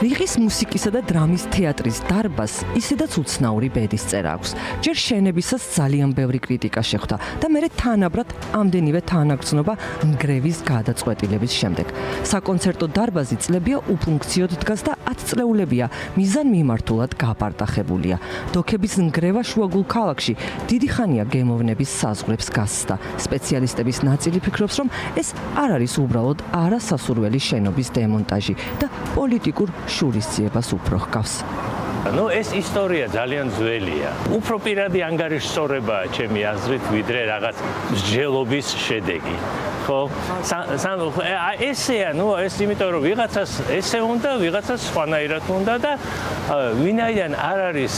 რიყის მუსიკისა და დრამის თეატრის დარბაზს ისედაც უცნაური ბედისწერა აქვს. ჯერ შენებისას ძალიან ბევრი კრიტიკა შეხვდა და მერე თანაბრად ამდენივე თანაგრძნობა ნგრევის გადაწყვეტილების შემდეგ. საკონცერტო დარბაზი წლებია უფუნქციოდ დგას და 10 წლეულებია მიზანმიმართულად გაპარტახებულია. დოქების ნგრევა შუაგულ ქალაქში დიდი ხანია გემოვნების საზღვრებს გასცდა. სპეციალისტების ნაწილი ფიქრობს, რომ ეს არ არის უბრალოდ არასასურველი შენობის დემონტაჟი და პოლიტიკურ შურისძიებას უფრო ჰგავს. ეს ისტორია ძალიან ძველია. უფრო პირადი ანგარიშსწორებაა ჩემი აზრით, ვიდრე რაღაც მსჯელობის შედეგი. ხო? ესეა, ეს იმიტომ რომ ვიღაცას ესე უნდა, ვიღაცას სხვანაირად უნდა და ვინაიდან არ არის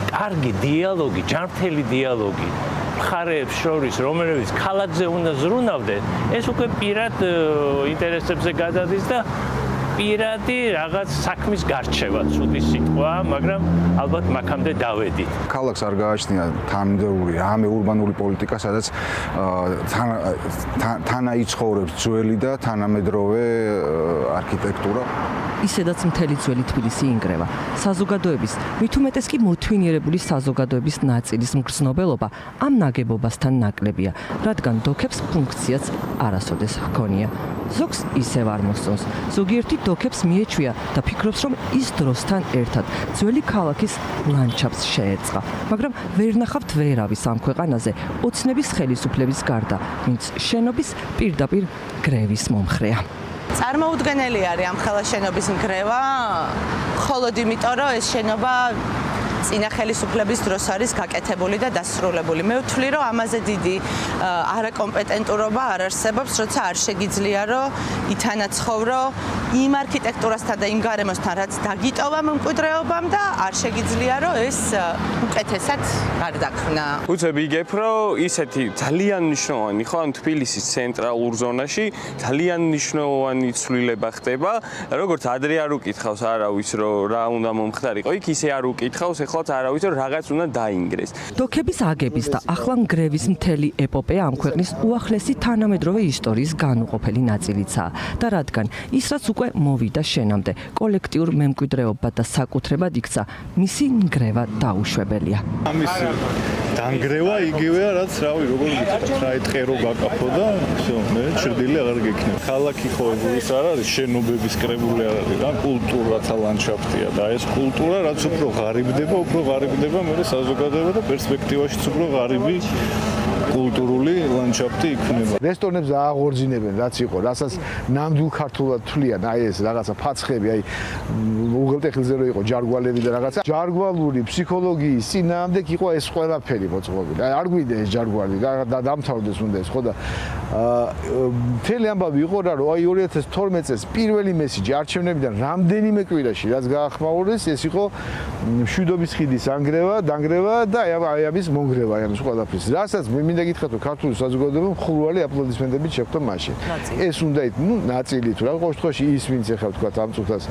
კარგი დიალოგი, ჯანმრთელი დიალოგი მხარეებს შორის, რომელებიც ქალაქზე უნდა ზრუნავდნენ, ეს უკვე პირად ინტერესებზე გადადის და პირადი რაღაც საქმის გარჩევა ცუდი სიტყვა, მაგრამ ალბათ მაგამდე დავედით. ქალაქს არ გააჩნია თანმიმდევრული რამე ურბანული პოლიტიკა, სადაც თანაიცხოვრებს ძველი და თანამედროვე არქიტექტურა. ისედაც მთელი ძველი თბილისი ინგრევა. საზოგადოების, მით უმეტეს კი მოთვინიერებული საზოგადოების ნაწილის მგრძნობელობა ამ ნაგებობასთან ნაკლებია, რადგან დოქებს ფუნქციაც არასოდეს ჰქონია. ზოგს ისევ არ მოსწონს. ზოგიერთი დოქებს მიეჩვია და ფიქრობს, რომ ის დროსთან ერთად ძველი ქალაქის ლანდშაფტს შეერწყა. მაგრამ ვერ ნახავთ ვერავის ამ ქვეყანაზე ოცნების ხელისუფლების გარდა, ვინც შენობის პირდაპირ გრევის მომხრეა. წარმოუდგენელი არის ამ ხელა შენობის ნგრევა, მხოლოდ იმიტომ, რომ ეს შენობა წინა ხელისუფლების დროს არის გაკეთებული და დასრულებული. მე ვთვლი, რომ ამაზე დიდი არაკომპეტენტურობა არ არსებობს, როცა არ შეგიძლია, რომ ითანაცხოვრო იმ არქიტექტურასთან და იმ გარემოსთან, რაც დაგიტოვა მემკვიდრეობამ და არ შეგიძლია, რომ ეს უკეთესად გარდაქმნა. უცებ იგებ, რომ ისეთი ძალიან მნიშვნელოვანი ხო ამ თბილისის ცენტრალურ ზონაში ძალიან მნიშვნელოვანი ცვლილება ხდება, როგორც ადრე არ უკითხავს არავის, რომ რა უნდა მომხდარიყო, იქ ისე არ უკითხავს, ეხლაც არავის, რომ რაღაც უნდა დაინგრეს. დოქების აგების და ახლა ნგრევის მთელი ეპოპეა ამ ქვეყნის უახლესი თანამედროვე ისტორიის განუყოფელი ნაწილიცაა და რადგან ის რაც უკვე მოვიდა შენამდე კოლექტიურ მემკვიდრეობად და საკუთრებად იქცა, მისი ნგრევა დაუშვებელია. ამის დანგრევა იგივეა, რაც რავი, როგორ ვიტყვი, რა ეთყერო გაკაფო და всё, მე ჭრდილი აღარ გექნებ. ქალაქი ხო ის არ არის შენობების კრებული არ არის, რა კულტურათა ლანდშაფტია და ეს კულტურა რაც უფრო ღარიბდება, მე საზოგადოება და პერსპექტივაშიც უფრო ღარიბი კულტურული ლანდშაფტი იქნება. რესტორნებს ააღორძინებენ, რაც იყო, რასაც ნამდვილ ქართულად თვლიან, აი ეს რაღაცა ფაცხები, აი უღელტეხილზე რო იყო ჯარგვალები და რაღაცა. ჯარგვალური ფსიქოლოგიის წინააღმდეგ იყო ეს ყველაფერი მოწყობილი. აი არ გვიდა ეს ჯარგვალი და დამთავრდეს უნდა ეს, ხო და მთელი ამბავი იყო რა, რომ აი 2012 წელს პირველი მესიჯი არჩევნებიდან რამდენიმე კვირაში რაც გაახმაურეს, ეს იყო მშვიდობის ხიდის დანგრევა და აი ამის მონგრევა, აი ამის ყველაფრის. რასაც მე მინდა გითხრათ, რომ ქართული საზოგადოება მხურვალი აპლოდისმენტებით შეხვდა მაშინ. ეს უნდა ნაწილი თუ რა ყოველ შემთხვევაში ის ვინც ეხლა თქვა ამ წუთას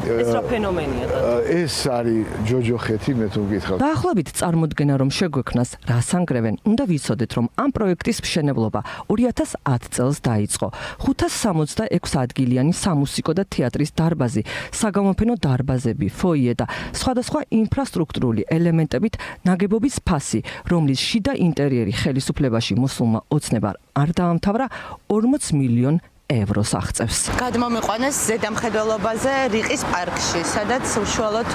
ეს რა ფენომენია და ეს არის ჯოჯოხეთი, მე თუ გითხრათ. დაახლოებით წარმოდგენა რომ შეგვექნას რას ანგრევენ, უნდა ვიცოდეთ რომ ამ პროექტის მშენებლობა 2010 წელს დაიწყო. 566 ადგილიანი სამუსიკო და თეატრის დარბაზი, საგამოფენო დარბაზები, ფოიე და სხვადასხვა ინფრასტრუქტურული ელემენტებით ნაგებობის ფასი, რომლის შიდა ინტერიერი ხელისუფლებაში მოსულმა ოცნებამ არ დაამთავრა 40 მილიონ ევროს აღწევს. გადმომიყვანეს ზედამხედველობაზე რიყის პარკში, სადაც უშუალოდ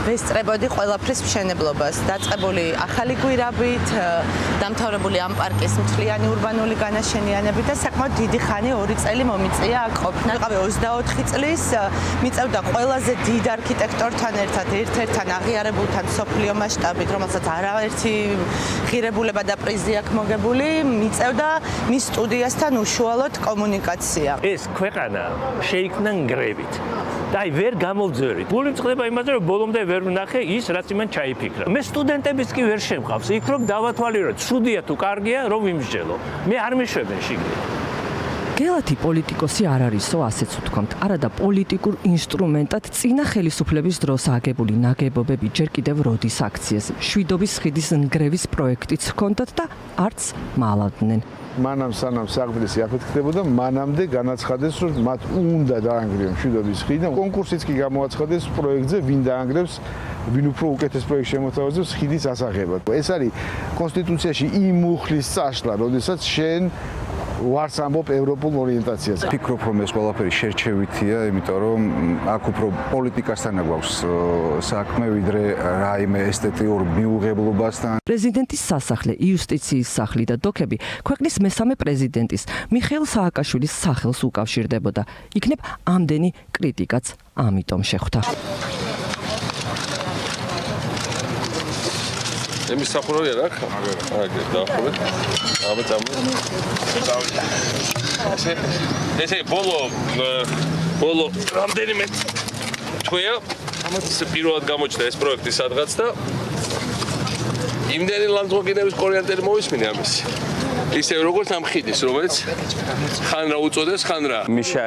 ვესწრებოდი ყველაფრის მშენებლობას. დაწყებული ახალი გვირაბით, დამთავრებული ამ პარკის მთლიანი ურბანული განაშენიანებით და საკმაოდ დიდი ხანი 2 წელი მომიწია აქ ყოფნა. ვიყავი 24 წლის, მიწევდა ყველაზე დიდ არქიტექტორთან ერთად, ერთ-ერთთან აღიარებულთან მსოფლიო მასშტაბით, რომელსაც არაერთი ღირებულება და პრიზი აქვს მოგებული, მიწევდა მის სტუდიასთან უშუალოდ კომუნიკაცია. ეს ქვეყანა შეიქმნა ნგრევით. და აი ვერ გამოვძვერით. გული მწყდება იმაზე, რომ ბოლომდე ვერ ვნახე ის, რაც იმან ჩაიფიქრა. მე სტუდენტებს კი ვერ შემყავს. იქ რომ დავათვალიერო, ცუდია თუ კარგია, რომ ვიმსჯელო. მე არ მეშვებენ შიგნით. გელათი პოლიტიკოსი არ არისო, ასეც ვთქვამთ. არა და პოლიტიკურ ინსტრუმენტად წინა ხელისუფლების დროს აგებული ნაგებობები ჯერ კიდევ როდის აქციეს. შვიდობის ხიდის ნგრევის პროექტიც ჰქონდათ და არც მალავდნენ. მანამ სანამ საქმეში აფეთქდებოდა, მანამდე განაცხადეს, რომ მათ უნდა დაანგრიონ შვიდობის ხიდი და კონკურსიც კი გამოაცხადეს პროექტზე, ვინ დაანგრევს, ვინ უფრო უკეთეს პროექტს შემოთავაზებს ხიდის ასაღებად. ეს არის კონსტიტუციაში იმ მუხლის წაშლა, როდესაც შენ ვარს ამბობ ევროპულ ორიენტაციას. ფიქრობ, რომ ეს ყველაფერი შერჩევითია, იმიტომ რომ აქ უფრო პოლიტიკასთან გვაქვს საქმე, ვიდრე რაიმე ესთეტიურ მიუღებლობასთან. პრეზიდენტის სასახლე, იუსტიციის სახლი და დოქები ქვეყნის მესამე პრეზიდენტის მიხეილ სააკაშვილის სახელს უკავშირდებოდა. იქნებ ამდენი კრიტიკაც ამიტომ შეხვდა. Εμείς θα έχουμε ωραία ράχα. Da, ხობეთ. აბა წამო. ესე ბოლო რამდენიმე თვეა ამაც პირველად გამოჩნდა ეს პროექტი სადღაც და იმდენი ლანდშაფტის კორიენტერი მოვისმინე ამის. ისე როგორც ამ ხიდის, რომელიც ხან რა უწოდეს, ხან რა. მიშა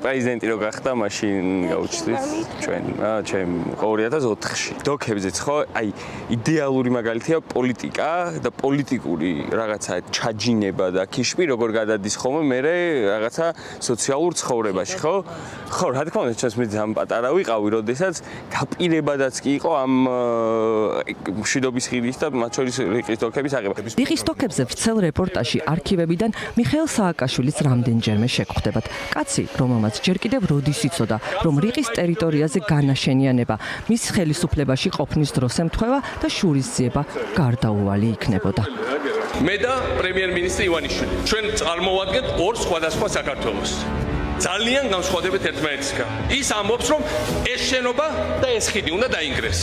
პრეზიდენტი რო გახდა, მაშინ გაუჩნდით ჩვენ, ჩემ 2004-ში. დოქებზეც ხო, აი იდეალური მაგალითია პოლიტიკა და პოლიტიკური რაღაცა ჩაჯინება და ქიშპი როგორ გადადის ხოლმე მე რაღაცა სოციალურ ცხოვრებაში, ხო? ხო, რა თქმა უნდა, ჩვენს მიზამ პატარა ვიყავი, როდესაც დაპირებადაც კი იყო ამ შვიდობის ხიდის და მათ შორის რიყის დოქების აღება. რიყის დოქებზე ვრცელ რეპორტაჟში არქივებიდან მიხეილ სააკაშვილის რამდენჯერმე შეგხვდებათ. კაცი, რომელმაც ჯერ კიდევ როდის იცოდა, რომ რიყის ტერიტორიაზე განაშენიანება მის ხელისუფლებაში ყოფნის დროს ემთხვევა და შურისძიება გარდაუვალი იქნებოდა. მე და პრემიერ-მინისტრი ივანიშვილი ჩვენ წარმოვადგენთ ორ სხვადასხვა საქართველოს. ძალიან განსხვავებით ერთმანეთისგან. ის ამბობს, რომ ეს შენობა და ეს ხიდი უნდა დაინგრეს.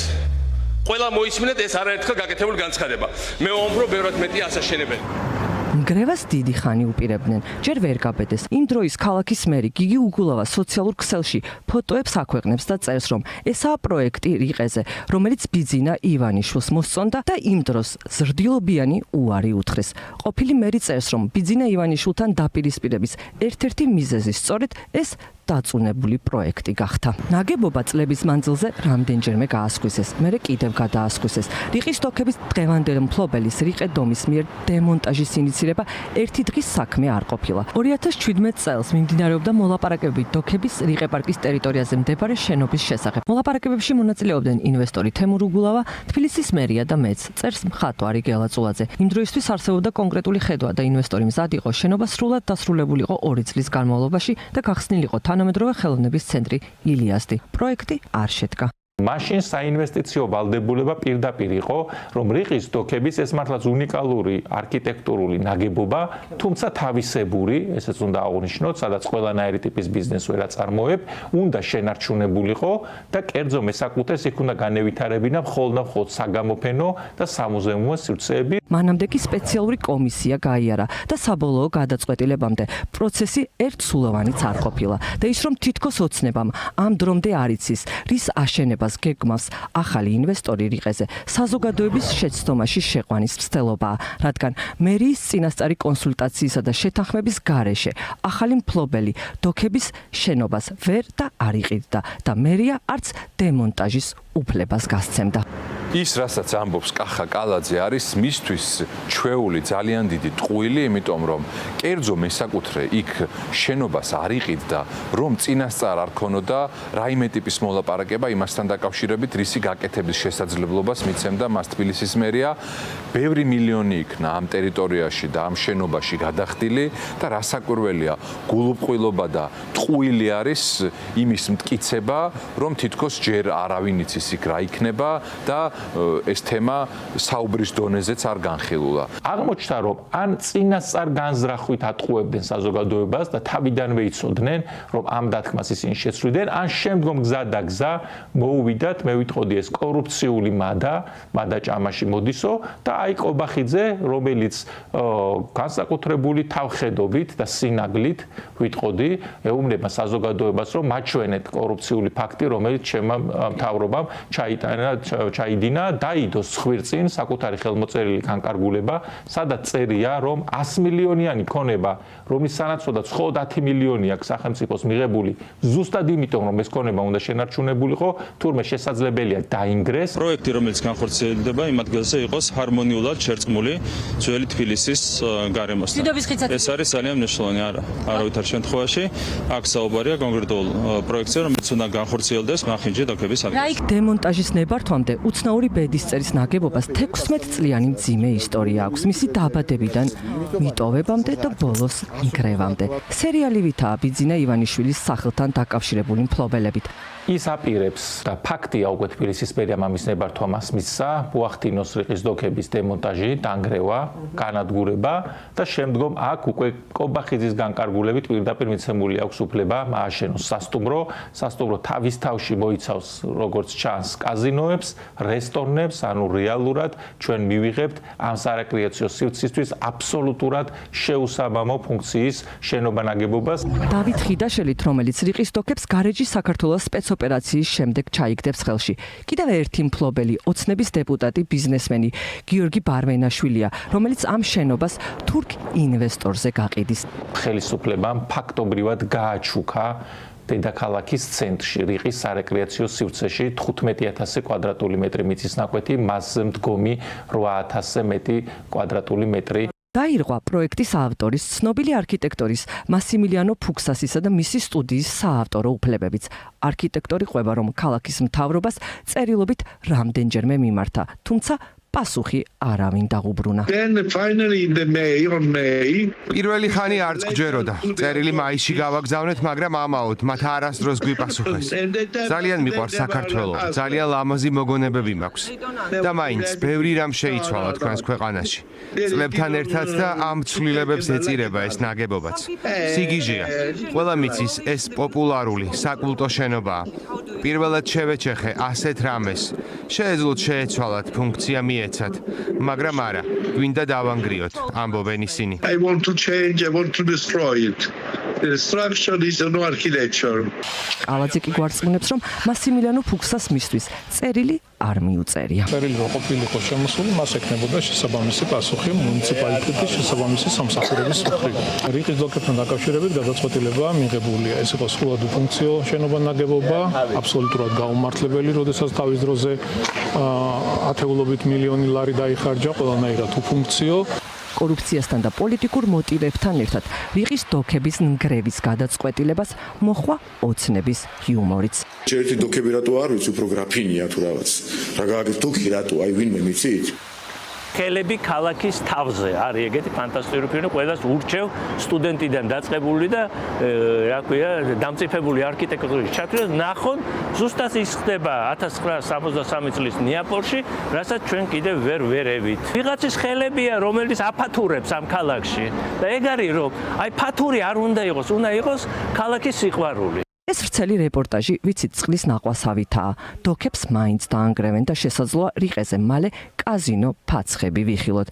ყველა მოისმინეთ ეს არაერთხელ გაკეთებული განცხადება. მე ვამბობ, რომ ბევრად მეტი ასაშენებელი. ნგრევას დიდი ხანი უპირებდნენ. ჯერ ვერ გაბედეს. იმ დროის ქალაქის მერი გიგი უგულავა სოციალურ ქსელში ფოტოებს აქვეყნებს და წერს, რომ ესაა პროექტი რიყეზე, რომელიც ბიძინა ივანიშვილს მოსწონდა და იმ დროს ზრდილობიანი უარი უთხრეს. ყოფილი მერი წერს, რომ ბიძინა ივანიშვილთან დაპირისპირების ერთ-ერთი მიზეზი სწორედ ეს დაწუნებული პროექტი გახდა. ნაგებობა წლების მანძილზე რამდენჯერმე გაასქვისეს, მერე კიდევ გადაასქვისეს. რიყის დოქების დღევანდელი მფლობელის რიყე დომის მიერ დემონტაჟის ინიცირება ერთი დღის საქმე არ ყოფილა. 2017 წელს მიმდინარეობდა მოლაპარაკებები დოქების რიყე პარკის ტერიტორიაზე მდებარე შენობის შესახებ. მოლაპარაკებებში მონაწილეობდნენ ინვესტორი თემურ უგულავა, თბილისის მერია და მეც, წერს მხატვარი გელა წულაძე. იმ დროისთვის არსებობდა კონკრეტული ხედვა და ინვესტორი მზად იყო შენობა სრულად დასრულებულიყო 2 წლის განმავლობაში და გახსნილიყო თანამედროვე ხელოვნების ცენტრი ილიასდი. პროექტი არ შედგა. მაშინ საინვესტიციო ვალდებულება პირდაპირ იყო, რომ რიყის დოქების ეს მართლაც უნიკალური არქიტექტურული ნაგებობა, თუმცა თავისებური, ესეც უნდა აღვნიშნოთ, სადაც ყველანაირი ტიპის ბიზნეს ვერ აწარმოებ, უნდა შენარჩუნებულიყო და კერძო მესაკუთრეს იქ უნდა განევითარებინა მხოლოდ საგამოფენო და სამუზეუმო სივრცეები. მანამდე კი სპეციალური კომისია გაიარა და საბოლოო გადაწყვეტილებამდე პროცესი ერთსულოვანიც არ ყოფილა. და ის რომ თითქოს ოცნებამ ამ დრომდე არ იცის, რის აშენებას გეგმავს ახალი ინვესტორი რიყეზე საზოგადოების შეცდომაში შეყვანის მცდელობაა, რადგან მერიის წინასწარი კონსულტაციისა და შეთანხმების გარეშე ახალი მფლობელი დოქების შენობას ვერ და არ იყიდდა და მერია არც დემონტაჟის უფლებას გასცემდა. ის, რასაც ამბობს კახა კალაძე, არის მისთვის ჩვეული ძალიან დიდი ტყუილი, იმიტომ რომ კერძო მესაკუთრე იქ შენობას არ იყიდდა, რომ წინასწარ არ ქონოდა რაიმე ტიპის მოლაპარაკება იმასთან დაკავშირებით, რისი გაკეთების შესაძლებლობას მიცემდა მას თბილისის მერია. ბევრი მილიონი იქნა ამ ტერიტორიაში და ამ შენობაში გადახდილი და რასაკვირველია, გულუბრყვილობა და ტყუილი არის იმის მტკიცება, რომ თითქოს ჯერ არავინ იცის იქ რა იქნება და ეს თემა საუბრის დონეზეც არ განხილულა. აღმოჩნდა, რომ ან წინასწარ განზრახვით ატყუებდნენ საზოგადოებას და თავიდანვე იცოდნენ, რომ ამ დათქმას ისინი შეცვლიდნენ, ან შემდგომ გზა და გზა მოუვიდათ, მე ვიტყოდი ეს კორუფციული მადა ჭამაში მოდისო და აი ყობახიძე, რომელიც განსაკუთრებული თავხედობით და სინაგლით ვიტყოდი, ეუბნება საზოგადოებას, რომ მაჩვენეთ კორუფციული ფაქტი, რომელიც ჩემმა მთავრობამ ჩაიდია წარადგინა, დაიდოს ხვირწინ საკუთარი ხელმოწერილი განკარგულება, სადაც წერია, რომ 100 მილიონიანი ქონება, რომლის სანაცვლოდაც მხოლოდ 10 მილიონი აქვს სახელმწიფოს მიღებული, ზუსტად იმიტომ, რომ ეს ქონება უნდა შენარჩუნებულიყო, თურმე შესაძლებელია დაინგრეს. პროექტი, რომელიც განხორციელდება, იმ ადგილზე იყოს ჰარმონიულად შერწყმული ძველი თბილისის გარემოსთან. ეს არის ძალიან მნიშვნელოვანი, არავითარ შემთხვევაში აქ საუბარია კონკრეტულ პროექტზე, რომელიც უნდა განხორციელდეს მახინჯი დოქების ადგილზე. დემონტაჟის ნებართვამდე უცნაური ბედისწერის ნაგებობას 16 წლიანი მძიმე ისტორია აქვს, მისი დაბადებიდან მიტოვებამდე და ბოლოს ნგრევამდე. სერიალივითაა ბიძინა ივანიშვილის სახელთან დაკავშირებული მფლობელებით. ის აპირებს და ფაქტია უკვე თბილისის მერია მამის ნებართვამას მისცა, ბუახტინოს რიყის დოქების დემონტაჟი, დანგრევა, განადგურება და შემდგომ აქ უკვე კობახიძის განკარგულებით პირდაპირ მიცემული აქვს უფლება ააშენოს სასტუმრო თავის თავში მოიცავს როგორც ჩანს კაზინოებს, რესტორნებს, ანუ რეალურად ჩვენ მივიღებთ ამ სარეკრეაციო სივრცისთვის აბსოლუტურად შეუსაბამო ფუნქციის შენობა ნაგებობას. დავით ხიდაშელით, რომელიც რიყის დოქებს გარეჯი საქართველოს სპეცოპერაციის შემდეგ ჩაიგდებს ხელში. კიდევ ერთი მფლობელი, ოცნების დეპუტატი, ბიზნესმენი გიორგი ბარვენაშვილია, რომელიც ამ შენობას თურქ ინვესტორზე გაყიდის. ხელისუფლებამ ფაქტობრივად გააჩუქა დედაქალაქის ცენტრში, რიყის სარეკრეაციო სივრცეში 15000 კვადრატული მეტრი მიწის ნაკვეთი, მასზე მდგომი 8000-ზე მეტი კვადრატული მეტრი. დაირღვა პროექტის ავტორის, ცნობილი არქიტექტორის მასიმილიანო ფუქსასისა და მისი სტუდიის საავტორო უფლებებიც. არქიტექტორი ყვება, რომ ქალაქის მთავრობას წერილობით რამდენჯერმე მიმართა, თუმცა პასუხი არავინ დაღუბრუნა. პირველი ხანი არც გჯეროდა. წერილი მაისში გავაგზავნეთ, მაგრამ ამაოდ მათ არასდროს გვიპასუხეს. ძალიან მიყვარს საქართველო, ძალიან ლამაზი მოგონებები მაქვს. და მაინც ბევრი რამ შეიცვალა თქვენს ქვეყანაში. წლებთან ერთად და ამ ცვლილებებს ეწირება ეს ნაგებობაც. სიგიჟეა. ყველა მიცის ეს პოპულარული საკულტო შენობაა. პირველად შევეჩეხე ასეთ რამეს. შეეძლოთ შეეცვალათ ფუნქცია მიეცათ, მაგრამ არა, გვინდა დავანგრიოთ, ამბობენ ისინი. I want to change, I want to destroy it. The structure is no architecture. კალაძე კი გვარწმუნებს, რომ მასიმილიანო ფუქსას მისთვის წერილი არ მიუწერია. წერილი რო ყოფილიყო შემოსული, მას ეკნებოდა შესაბამისი პასუხი მუნიციპალიტეტის შესაბამისი სამსახურების მხრიდან. რიყის დოქებთან დაკავშირებით გადაწყვეტილებაა მიღებულია. ეს იყო სრულად უფუნქციო შენობა ნაგებობა, აბსოლუტურად გაუმართლებელი, როდესაც თავის დროზე ათეულობით მილიონი ლარი დაიხარჯა ყველანაირად უფუნქციო. კორუფციასთან და პოლიტიკურ მოტივებთან ერთად რიყის დოქების ნგრევის გადაწყვეტილებას მოხვა ოცნების ჰიუმორიც. ერთი დოქები რატო არ ვიცი, უფრო გრაფინია თუ რაღაც. რა გააკეთე დოქი რატო, აი ვინმე მიცით? ხელები ქალაქის თავზე არის ეგეთი ფანტასტიკური ფილმი, ყველას ურჩევ სტუდენტიდან დაწყებული და რა ქვია, დამწიფებული არქიტექტურის ჩათვლით ნახონ, ზუსტად ის ხდება 1973 წლის ნეაპოლში, რასაც ჩვენ კიდევ ვერ ვერევით. ვიღაცის ხელებია, რომელიც აფათურებს ამ ქალაქში და ეგ არის, რომ აი ფათური არ უნდა იყოს, უნდა იყოს ქალაქის სიყვარული. ეს ვრცელი რეპორტაჟი ვიცით წყლის ნაყვასავითაა. დოქებს მაინც დაანგრევენ და შესაძლოა რიყეზე მალე კაზინო ფაცხები ვიხილოთ.